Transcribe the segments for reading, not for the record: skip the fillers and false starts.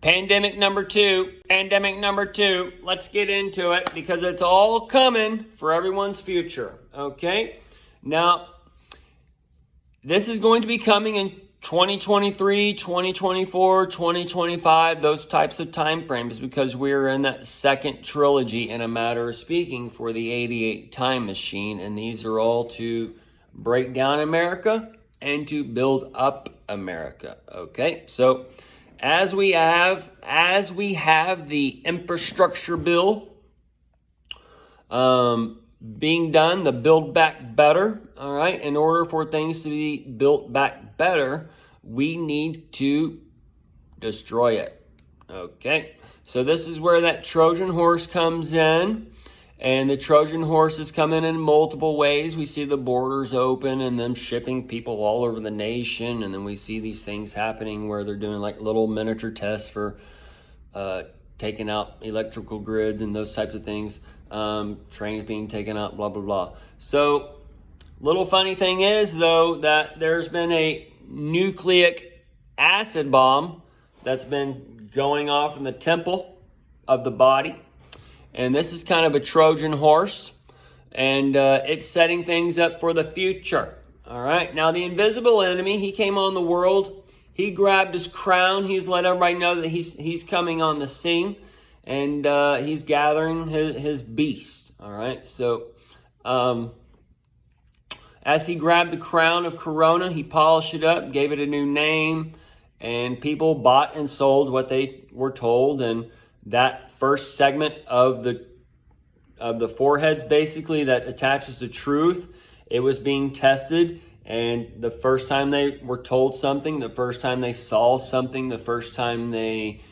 Pandemic number two. Let's get into it because it's all coming for everyone's future. Okay? Now, this is going to be coming in 2023, 2024, 2025, those types of time frames, because we're in that second trilogy, in a matter of speaking, for the 88 Time Machine. And these are all to break down America and to build up America. Okay? So as we have the infrastructure bill being done, the Build Back Better, all right, in order for things to be built back better, we need to destroy it. Okay, so this is where that Trojan horse comes in, and the Trojan horse is coming in multiple ways. We see the borders open and them shipping people all over the nation, and then we see these things happening where they're doing like little miniature tests for taking out electrical grids and those types of things. Trains being taken out, blah, blah, blah. So, little funny thing is, though, that there's been a nucleic acid bomb that's been going off in the temple of the body. And this is kind of a Trojan horse. And it's setting things up for the future. All right. Now, the invisible enemy, he came on the world. He grabbed his crown. He's let everybody know that he's coming on the scene. And he's gathering his beast, all right? So as he grabbed the crown of Corona, he polished it up, gave it a new name, and people bought and sold what they were told. And that first segment of the foreheads, basically, that attaches the truth, it was being tested. And the first time they were told something, the first time they saw something, the first time they...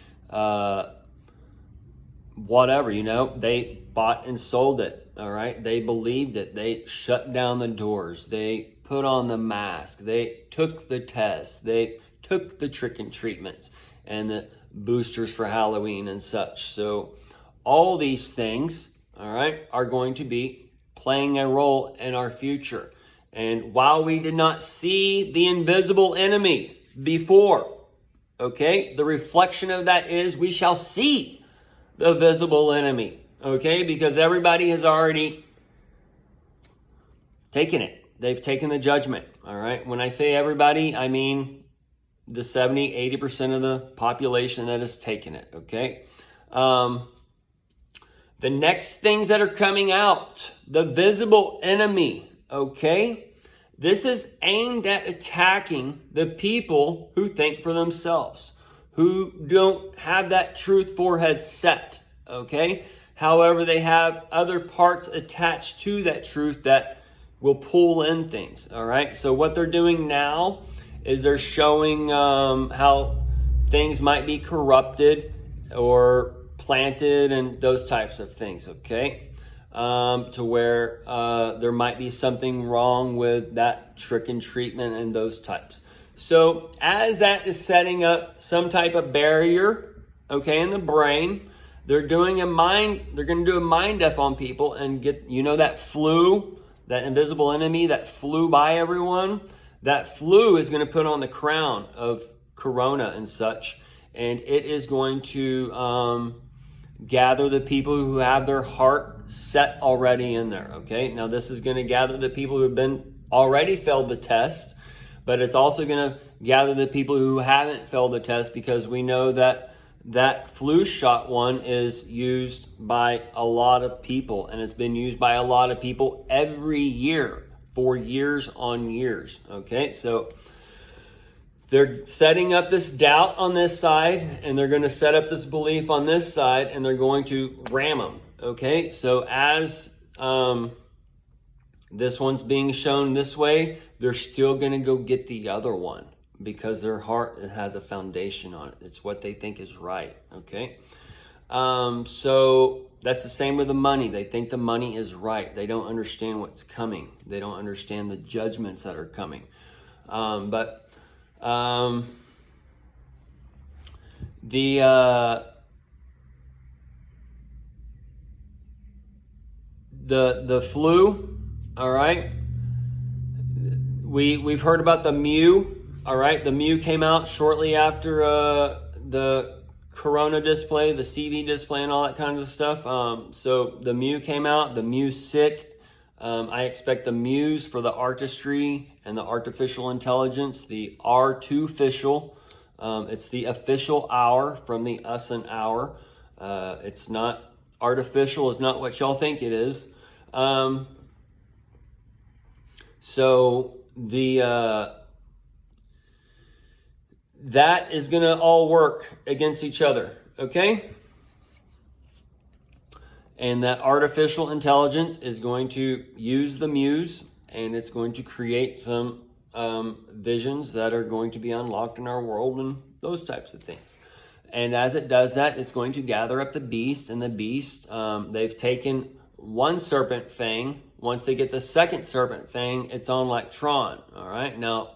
whatever, they bought and sold it, all right? They believed it. They shut down the doors. They put on the mask. They took the tests. They took the trick and treatments and the boosters for Halloween and such. So all these things, all right, are going to be playing a role in our future. And while we did not see the invisible enemy before, okay, the reflection of that is we shall see the visible enemy, okay? Because everybody has already taken it. They've taken the judgment, all right? When I say everybody, I mean the 70, 80% of the population that has taken it, okay? The next things that are coming out, the visible enemy, okay? This is aimed at attacking the people who think for themselves, who don't have that truth forehead set, okay? However, they have other parts attached to that truth that will pull in things, all right? So what they're doing now is they're showing how things might be corrupted or planted and those types of things, okay? To where there might be something wrong with that trick and treatment and those types. So as that is setting up some type of barrier, okay, in the brain, they're going to do a mind death on people and get, that flu, that invisible enemy that flew by everyone, that flu is going to put on the crown of Corona and such, and it is going to gather the people who have their heart set already in there, okay? Now this is going to gather the people who have already failed the test, but it's also going to gather the people who haven't failed the test, because we know that flu shot one is used by a lot of people, and it's been used by a lot of people every year for years on years, okay? So they're setting up this doubt on this side, and they're going to set up this belief on this side, and they're going to ram them, okay? So as this one's being shown this way, they're still going to go get the other one because their heart has a foundation on it. It's what they think is right, okay? So that's the same with the money. They think the money is right. They don't understand what's coming. They don't understand the judgments that are coming. The flu, all right? We've heard about the Mu, all right? The Mu came out shortly after the Corona display, the CV display, and all that kinds of stuff. So the Mu came out, the Music. I expect the Muse for the artistry and the artificial intelligence, the R2Ficial. It's the official hour from the Us an Hour. It's not artificial, it's not what y'all think it is. So that is gonna all work against each other, okay? And that artificial intelligence is going to use the Muse, and it's going to create some visions that are going to be unlocked in our world and those types of things. And as it does that, it's going to gather up the beast, and the beast, they've taken one serpent fang. Once they get the second serpent fang, it's on like Tron, all right? Now,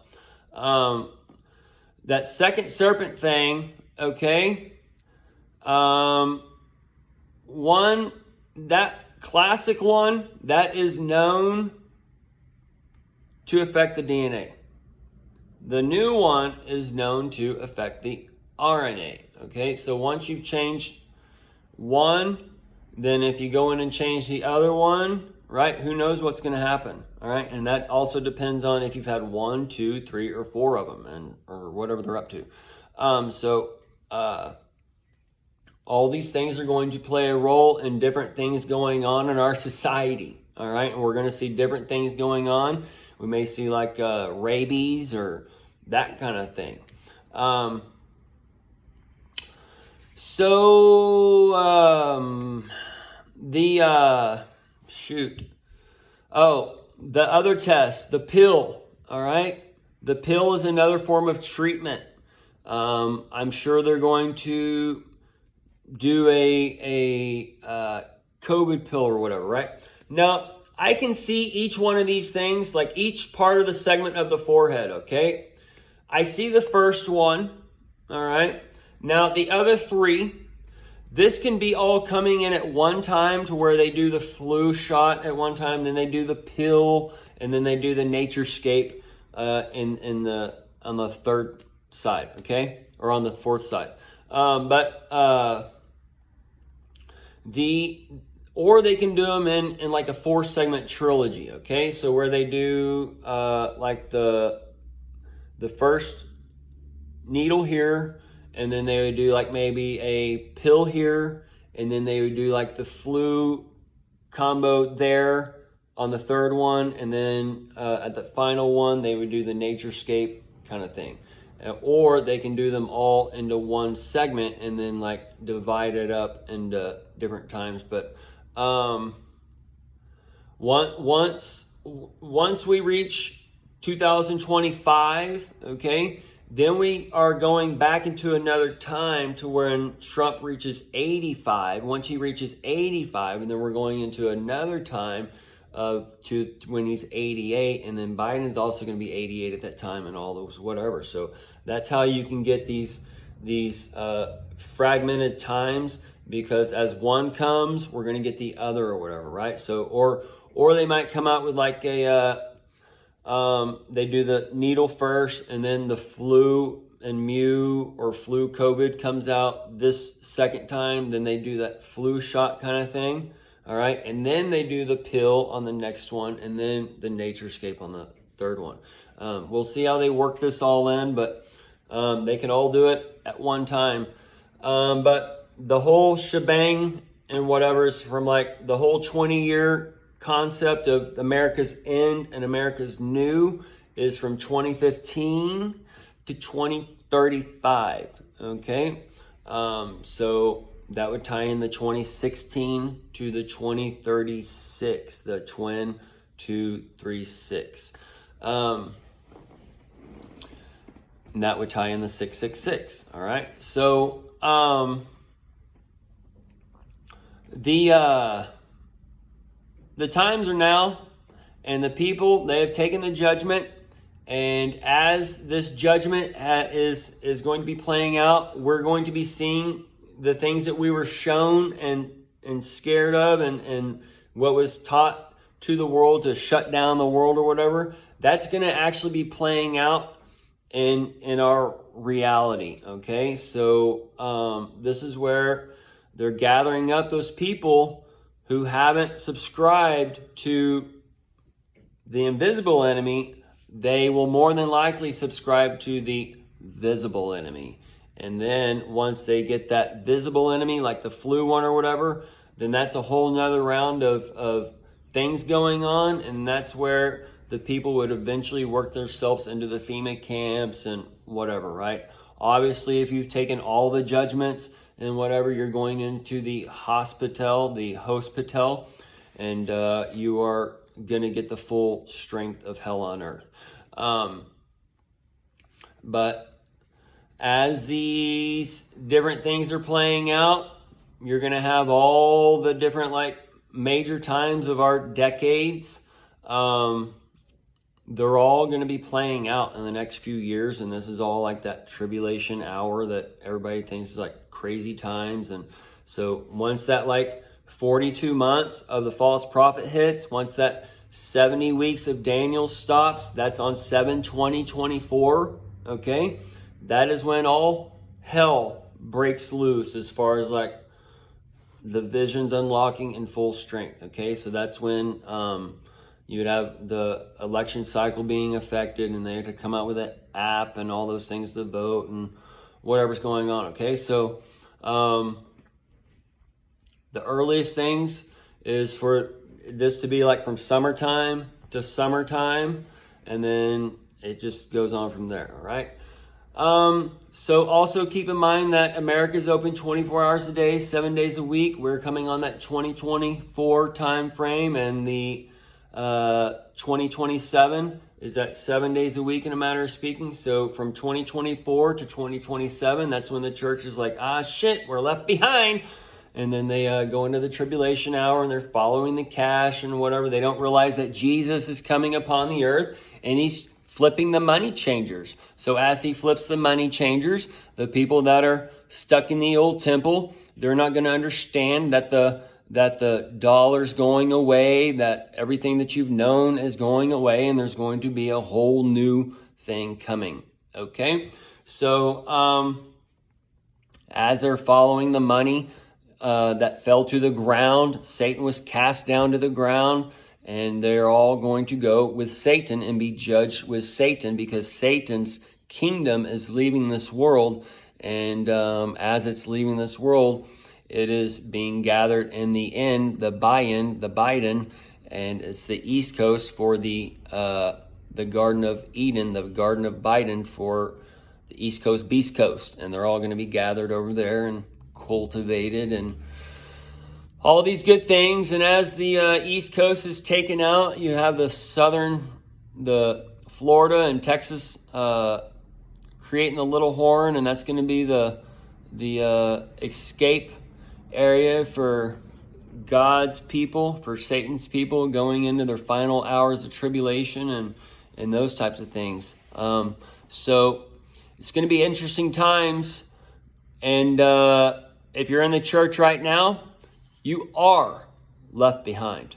that second serpent fang, okay, that classic one, that is known to affect the DNA. The new one is known to affect the RNA, okay? So once you've changed one, then if you go in and change the other one, right, who knows what's going to happen, all right? And that also depends on if you've had 1, 2, 3, or 4 of them, or whatever they're up to. All these things are going to play a role in different things going on in our society, all right? And we're going to see different things going on. We may see like rabies or that kind of thing. The other test, the pill, all right? The pill is another form of treatment. I'm sure they're going to do a COVID pill or whatever, right? Now, I can see each one of these things, like each part of the segment of the forehead, okay? I see the first one, all right? Now, the other 3, this can be all coming in at one time to where they do the flu shot at one time, then they do the pill, and then they do the NatureScape on the third side, okay? Or on the fourth side. Or they can do them in like a 4-segment trilogy, okay? So where they do like the first needle here, and then they would do like maybe a pill here, and then they would do like the flu combo there on the third one, and then at the final one, they would do the NatureScape kind of thing. Or they can do them all into one segment and then like divide it up into different times. But once we reach 2025, okay, then we are going back into another time to when Trump reaches 85. Once he reaches 85, and then we're going into another time to when he's 88, and then Biden's also going to be 88 at that time, and all those whatever. So that's how you can get these fragmented times, because as one comes, we're going to get the other or whatever, right? So or they might come out with like a they do the needle first, and then the flu and Mu or flu COVID comes out this second time. Then they do that flu shot kind of thing. All right. And then they do the pill on the next one, and then the NatureScape on the third one. We'll see how they work this all in, but they can all do it at one time. But the whole shebang and whatever is from like the whole 20-year concept of America's end and America's new is from 2015 to 2035. Okay. So that would tie in the 2016 to the 2036, the twin 236. And that would tie in the 666. All right. So, the times are now, and the people, they have taken the judgment, and as this judgment is going to be playing out, we're going to be seeing the things that we were shown and scared of, and what was taught to the world to shut down the world or whatever. That's going to actually be playing out in our reality. Okay, so this is where they're gathering up those people who haven't subscribed to the invisible enemy. They will more than likely subscribe to the visible enemy. And then once they get that visible enemy, like the flu one or whatever, then that's a whole nother round of things going on. And that's where the people would eventually work themselves into the FEMA camps and whatever, right? Obviously, if you've taken all the judgments and whatever, you're going into the hospital, and you are going to get the full strength of hell on earth. But as these different things are playing out, you're going to have all the different like major times of our decades. They're all going to be playing out in the next few years. And this is all like that tribulation hour that everybody thinks is like crazy times. And so once that like 42 months of the false prophet hits, once that 70 weeks of Daniel stops, that's on 7/20/24. Okay, that is when all hell breaks loose as far as like the visions unlocking in full strength. Okay, so that's when you would have the election cycle being affected, and they had to come out with an app and all those things to vote and whatever's going on. Okay, so the earliest things is for this to be like from summertime to summertime, and then it just goes on from there. All right. So also keep in mind that America is open 24 hours a day, 7 days a week. We're coming on that 2024 time frame, and the 2027 is at 7 days a week in a matter of speaking. So from 2024 to 2027, that's when the church is like, shit, we're left behind. And then they go into the tribulation hour, and they're following the cash and whatever. They don't realize that Jesus is coming upon the earth, and he's flipping the money changers. So as he flips the money changers, the people that are stuck in the old temple, they're not going to understand that the dollar's going away, that everything that you've known is going away, and there's going to be a whole new thing coming. Okay? So as they're following the money that fell to the ground, Satan was cast down to the ground, and they're all going to go with Satan and be judged with Satan, because Satan's kingdom is leaving this world. And as it's leaving this world, it is being gathered in the end, the Biden, and it's the East Coast for the Garden of Eden, the Garden of Biden for the East Coast, Beast Coast. And they're all going to be gathered over there and cultivated and all these good things. And as the East Coast is taken out, you have the Florida and Texas creating the little horn, and that's going to be the escape area for God's people, for Satan's people going into their final hours of tribulation and those types of things. So it's going to be interesting times. And if you're in the church right now, you are left behind.